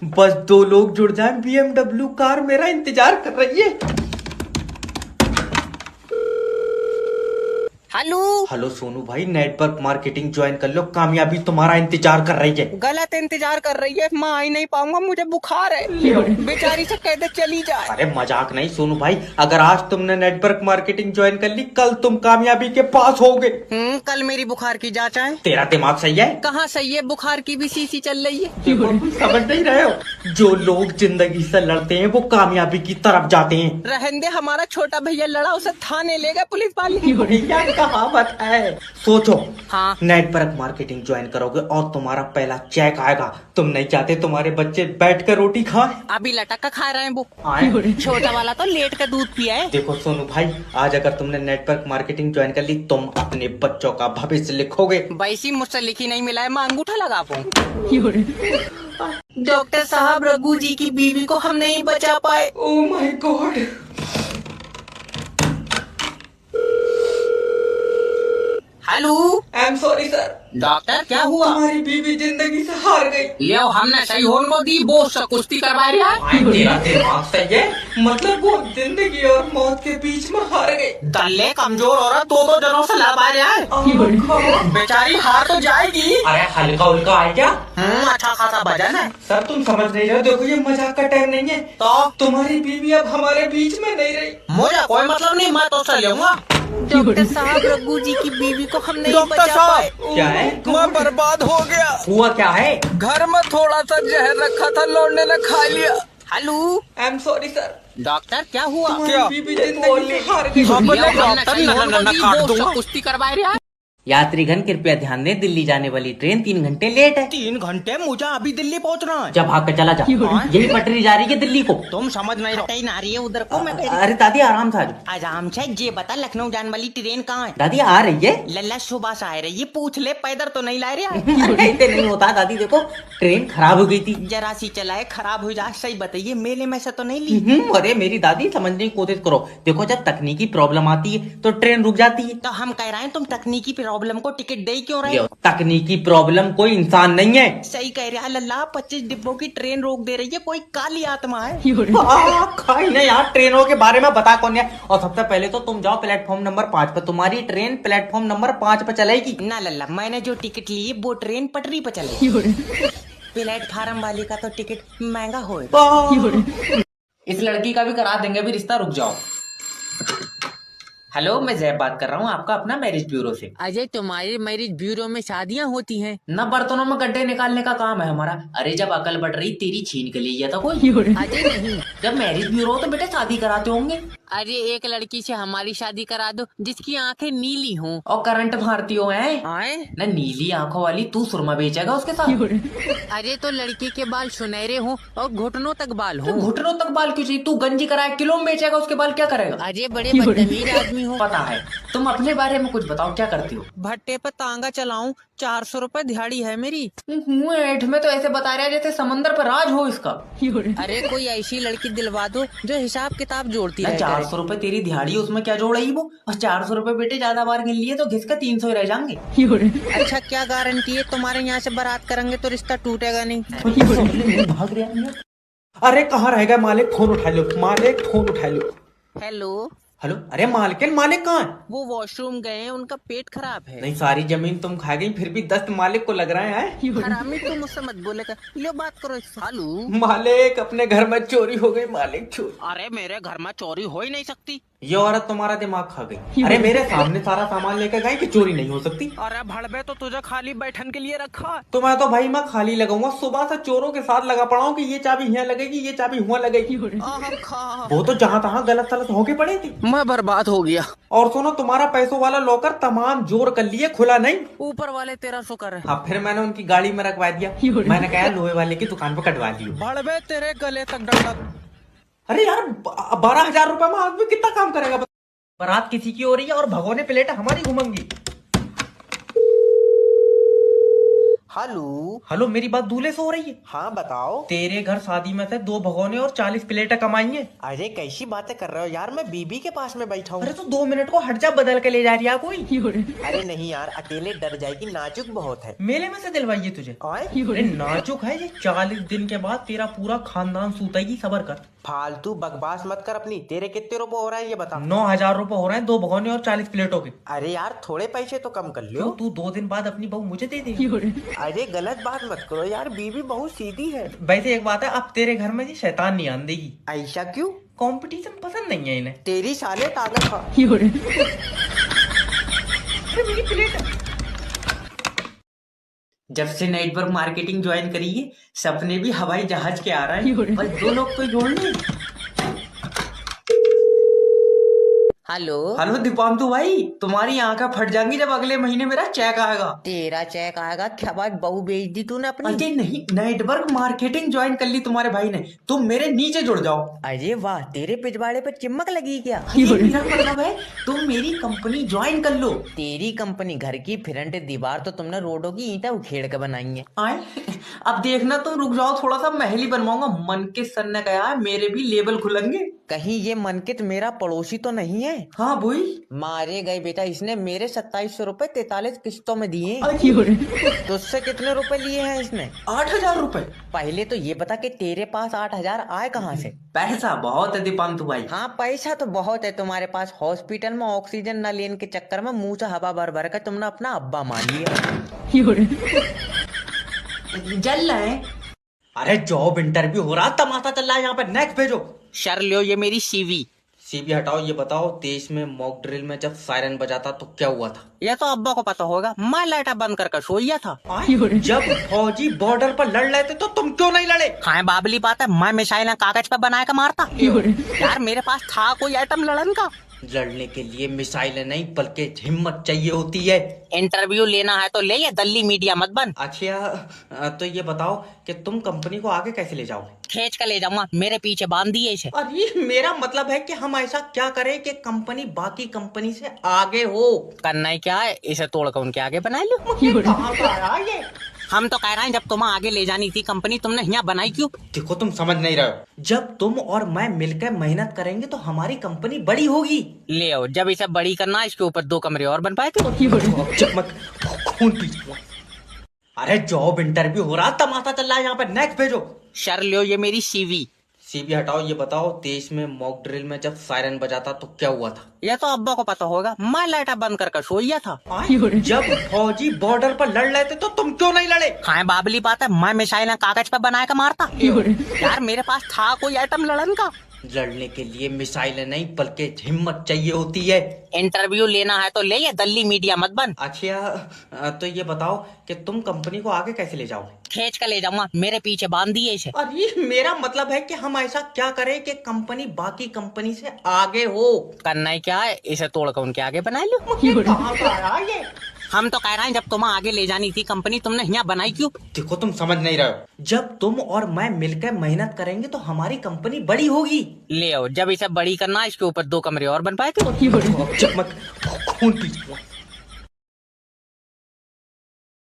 बस दो लोग जुड़ जाएं, BMW कार मेरा इंतजार कर रही है। हेलो। हेलो सोनू भाई, नेटवर्क मार्केटिंग ज्वाइन कर लो, कामयाबी तुम्हारा इंतजार कर रही है। गलत इंतजार कर रही है, मैं आ ही नहीं पाऊंगा, मुझे बुखार है। बेचारी से कह दे चली जाए। अरे मजाक नहीं सोनू भाई, अगर आज तुमने नेटवर्क मार्केटिंग ज्वाइन कर ली, कल तुम कामयाबी के पास होगे। कल मेरी बुखार की जांच है। तेरा दिमाग सही है? कहाँ सही है, बुखार की भी सीसी चल रही है। समझ नहीं रहे हो? जो लोग जिंदगी से लड़ते हैं वो कामयाबी की तरफ जाते हैं। रहने दे, हमारा छोटा भैया लड़ा, उसे थाने ले गए पुलिस वाले। भैया कहावत है। सोचो, हाँ। नेटवर्क मार्केटिंग ज्वाइन करोगे और तुम्हारा पहला चेक आएगा। तुम नहीं चाहते तुम्हारे बच्चे बैठ कर रोटी खाए? अभी लटक कर खा रहे हैं वो। आए। छोटा वाला तो लेट कर दूध पिया है। देखो सोनू भाई, आज अगर तुमने नेटवर्क मार्केटिंग ज्वाइन कर ली, तुम अपने बच्चों का भविष्य लिखोगे। वैसी मुझसे लिखी नहीं मिला है, मैं अंगूठा लगा पाऊँ। डॉक्टर साहब, रघु जी की बीवी को हम नहीं बचा पाए। Oh my God. Hello. I am sorry sir. Doctor क्या हुआ? तुम्हारी बीवी जिंदगी से हार गई। ले हमने सही होने को दी, वो उससे कुश्ती करवा रहा है। तेरा दिमाग सही है? मतलब वो जिंदगी और मौत के बीच में हार गई। दल्ले कमजोर औरत दो जनों से लड़ पा रहा है। बेचारी हार तो जाएगी। अरे हल्का उल्का है क्या? अच्छा खासा वजन है। सर तुम समझ नहीं रहे, देखो ये मजाक का टाइम नहीं है। तो तुम्हारी बीवी अब हमारे बीच में नहीं रही। मुझे कोई मतलब नहीं, मैं तो उससे लूंगा। डॉक्टर साहब, रघु जी की बीवी को हम नहीं बचा पाए। क्या है? मैं बर्बाद हो गया। हुआ क्या है? घर में थोड़ा सा जहर रखा था, लौंडे ने खा लिया। Hello. I am sorry sir. Doctor क्या हुआ? तुम्हारी बीवी जिंदगी से हार गई। कुश्ती करवा रहा है। यात्रीगण कृपया ध्यान दें, दिल्ली जाने वाली ट्रेन 3 घंटे लेट है। 3 घंटे? मुझे अभी दिल्ली पहुंचना है। जब भाग कर चला जा, यही पटरी जा रही है दिल्ली को। तुम समझ नहीं रहे ना रही है उधर को। मैं अरे दादी आराम से आ जाओ। आराम से ये बता, लखनऊ जाने वाली ट्रेन कहाँ है? दादी आ रही है। लल्ला सुबह से आ रही है, पूछ ले, पैदल तो नहीं ला रहा है। ऐसे नहीं होता दादी, देखो ट्रेन खराब हो गई थी। जरा सी चलाए, खराब हो जाए। सही बताइए, मेले में से तो नहीं ली? अरे मेरी दादी समझने की कोशिश करो। देखो जब तकनीकी प्रॉब्लम आती है तो ट्रेन रुक जाती है। तो हम कह रहे हैं, तुम तकनीकी प्रॉब्लम को टिकट दे क्यों रहे हो? तकनीकी प्रॉब्लम कोई इंसान नहीं है। सही कह रहा है लल्ला, 25 डिब्बों की ट्रेन रोक दे रही है, कोई काली आत्मा है। खाई नहीं यार, ट्रेनों के बारे में बता कौन है। और सबसे पहले तो तुम जाओ प्लेटफॉर्म नंबर 5 पे, तुम्हारी ट्रेन प्लेटफॉर्म नंबर 5 पे चलेगी। ना लल्ला, मैंने जो टिकट ली वो ट्रेन पटरी पे चलेगी। प्लेटफार्म वाले का तो टिकट महंगा होगा। इस लड़की का भी करा देंगे भी रिश्ता, रुक जाओ। हेलो, मैं जैब बात कर रहा हूँ, आपका अपना मैरिज ब्यूरो से। अजय, तुम्हारे मैरिज ब्यूरो में शादियाँ होती हैं? न बर्तनों में गड्ढे निकालने का काम है हमारा। अरे जब अकल बढ़ रही तेरी छीन के ले गया था कोई। अजय नहीं, जब मैरिज ब्यूरो हो तो बेटे शादी कराते होंगे। अरे एक लड़की से हमारी शादी करा दो जिसकी आंखें नीली हों। और करंट मारती हो है आए? न, नीली आंखों वाली तू सुरमा बेचेगा उसके साथ। अरे तो लड़की के बाल सुनहरे हों और घुटनों तक बाल तो हों। घुटनों तक बाल क्यों चाहिए? तू गंजी कराए किलो में बेचेगा, उसके बाल क्या करेगा? अरे बड़े बदतमीज आदमी हो। पता है। तुम अपने बारे में कुछ बताओ, क्या करती हो? भट्टे पे तांगा चलाऊं, 400 रुपए दिहाड़ी है मेरी। ऐठ में तो ऐसे बता रहा है जैसे समंदर पर राज हो इसका। अरे कोई ऐसी लड़की दिलवा दो जो हिसाब किताब जोड़ती रहे। 400 रुपए तेरी दिहाड़ी, उसमें क्या जोड़ रही वो? और 400 रुपए बेटे ज्यादा बार गिन लिए तो घिस के 300 ही रह जाएंगे। अच्छा क्या गारंटी है तुम्हारे यहाँ से बारात करेंगे तो रिश्ता टूटेगा नहीं? भाग रहा। अरे कहाँ रह गया मालिक? फोन उठा लो मालिक, फोन उठा लो। हेलो। हेलो, अरे मालिक, मालिक कहाँ है? वो वॉशरूम गए हैं, उनका पेट खराब है। नहीं, सारी जमीन तुम खा गई, फिर भी दस्त मालिक को लग रहा है। हरामी, तुम मुझसे मत बोलेगा। लो बात करो सालू। मालिक, अपने घर में चोरी हो गई मालिक, चोरी। अरे मेरे घर में चोरी हो ही नहीं सकती। ये औरत तुम्हारा दिमाग खा गई। अरे मेरे सामने सारा सामान लेकर गई कि चोरी नहीं हो सकती। अरे भड़बे, तो तुझे खाली बैठन के लिए रखा। तो मैं तो भाई मैं खाली लगाऊंगा, सुबह से चोरों के साथ लगा पड़ा हूँ कि ये चाबी यहाँ लगेगी, ये चाबी वहाँ लगेगी। वो तो जहाँ तहाँ गलत सलत होके पड़ी थी। मैं बर्बाद हो गया। और सुनो, तुम्हारा पैसों वाला लॉकर तमाम जोर कर लिए, खुला नहीं। ऊपर वाले तेरा शुक्र है। हाँ, फिर मैंने उनकी गाड़ी में रखवा दिया। मैंने कहा लोहे वाले की दुकान पर कटवा लियो। भड़बे, तेरे गले तक डंडा। अरे यार, 12,000 रुपए में आदमी कितना काम करेगा? बारात किसी की हो रही है और भगोने प्लेट हमारी घुमंगी। हेलो। हेलो, मेरी बात दूल्हे से हो रही है? हाँ बताओ। तेरे घर शादी में से 2 भगोने और 40 प्लेटें कमाई है। अरे कैसी बातें कर रहे हो यार, मैं बीबी के पास में बैठा हूँ। अरे तो 2 मिनट को हट जा, बदल के ले जा रही है कोई। अरे नहीं यार, अकेले डर जाएगी, नाजुक बहुत है। मेले में से दिलवाइए तुझे। आए? अरे नाजुक है ये, 40 दिन के बाद तेरा पूरा खानदान सूतेगी, सबर कर। फालतू बकवास मत कर अपनी। तेरे कितने रुपए हो रहा है ये बता। 9,000 रुपए हो रहे हैं 2 भगोने और 40 प्लेटों के। अरे यार थोड़े पैसे तो कम कर क्यों, लो। तू 2 दिन बाद अपनी बहू मुझे दे दे। अरे गलत बात मत करो यार, बीबी बहुत सीधी है। वैसे एक बात है, अब तेरे घर में जी शैतान नहीं आन देगी। ऐसा क्यों? कंपटीशन पसंद नहीं है इन्हें। तेरी साले ताकत खा। अरे मेरी प्लेट। जब से नेटवर्क मार्केटिंग ज्वाइन करी है, सपने भी हवाई जहाज के आ रहे हैं। बस 2 लोग तो जोड़ ले। हेलो। हेलो दीपांतु भाई, तुम्हारी आंखें फट जाएंगी जब अगले महीने मेरा चेक आएगा। तेरा चेक आएगा क्या? भाई बहू बेच दी तूने अपनी? अरे नहीं, नेटवर्क मार्केटिंग ज्वाइन कर ली तुम्हारे भाई ने, तुम मेरे नीचे जुड़ जाओ। अरे वाह, तेरे पिछवाड़े पे चिमक लगी क्या? मेरा मतलब है तुम मेरी कंपनी ज्वाइन कर लो। तेरी कंपनी घर की फ्रंट दीवार तो तुमने रोडों की ईंटें उखेड़ के बनाई है। आए, अब देखना तुम, रुक जाओ थोड़ा सा, महल ही बनवाऊंगा। मन के सर ने कहा है मेरे भी लेबल खुलेंगे। कहीं ये मनकित मेरा पड़ोसी तो नहीं है? हाँ भाई। मारे गए बेटा, इसने मेरे 2700 रुपए 43 किस्तों में दिए। तो उससे कितने रुपए लिए हैं इसने? 8,000 रुपए। पहले तो ये बता कि तेरे पास 8,000 आए कहाँ से? पैसा बहुत है दीपांतु भाई। हाँ पैसा तो बहुत है तुम्हारे पास। हॉस्पिटल में ऑक्सीजन न लेने के चक्कर में मुंह से हवा भर भर कर तुमने अपना अब्बा मान लिया। जल रहे हैं। अरे जॉब इंटरव्यू हो रहा, तमाशा चल रहा है यहाँ पे। नेक्स्ट भेजो। सर लियो ये मेरी सीवी। सीबी हटाओ। ये बताओ, देश में मॉक ड्रिल में जब सायरन बजाता तो क्या हुआ था? यह तो अब्बा को पता होगा, मैं लाइटा बंद कर सोया था। जब फौजी बॉर्डर पर लड़ रहे थे तो तुम क्यों नहीं लड़े? हाँ बाबली बात है, मैं मिसाइल कागज पे बना के मारता। यार मेरे पास था कोई आइटम लड़न का? लड़ने के लिए मिसाइल नहीं बल्कि हिम्मत चाहिए होती है। इंटरव्यू लेना है तो ले, ये दल्ली मीडिया मत बन। अच्छा तो ये बताओ कि तुम कंपनी को आगे कैसे ले जाओगे? खींच कर ले जाऊंगा, मेरे पीछे बांध दिए इसे। अरे मेरा मतलब है कि हम ऐसा क्या करें कि कंपनी बाकी कंपनी से आगे हो। करना ही क्या है, इसे तोड़कर उनके आगे बना लो। कहाँ का आया ये? हम तो कह रहे हैं जब तुम्हें आगे ले जानी थी कंपनी, तुमने यहाँ बनाई क्यों? देखो तुम समझ नहीं रहे हो। जब तुम और मैं मिलकर मेहनत करेंगे तो हमारी कंपनी बड़ी होगी। ले आओ, जब इसे बड़ी करना इसके ऊपर 2 कमरे और बन पाए थे। चमक खून पी। अरे जॉब इंटरव्यू हो रहा, तमाशा चल रहा है यहाँ पे। नेक्स्ट भेजो। सर लियो ये मेरी सीवी। सीबी हटाओ। ये बताओ, देश में मॉक ड्रिल में जब सायरन बजाता तो क्या हुआ था? यह तो अब्बा को पता होगा, मैं लाइटा बंद कर सोया था। जब फौजी बॉर्डर पर लड़ रहे थे तो तुम क्यों नहीं लड़े? हाँ बाबली बात है, मैं मिसाइल कागज पे बना के मारता। यार मेरे पास था कोई आइटम लड़न का? लड़ने के लिए मिसाइल नहीं बल्कि हिम्मत चाहिए होती है। इंटरव्यू लेना है तो ले, ये दल्ली मीडिया मत बन। अच्छा तो ये बताओ कि तुम कंपनी को आगे कैसे ले जाओगे? खींच कर ले जाऊंगा, मेरे पीछे बांध दिए इसे। अरे मेरा मतलब है कि हम ऐसा क्या करें कि कंपनी बाकी कंपनी से आगे हो। करना ही क्या है, इसे तोड़कर उनके आगे बना लो। कहाँ का आया ये? हम तो कह रहे हैं जब तुम्हें आगे ले जानी थी कंपनी, तुमने यहाँ बनाई क्यों? देखो तुम समझ नहीं रहे हो। जब तुम और मैं मिलकर मेहनत करेंगे तो हमारी कंपनी बड़ी होगी। ले आओ, जब इसे बड़ी करना इसके ऊपर 2 कमरे और बन पाए थे। चमक खून पी।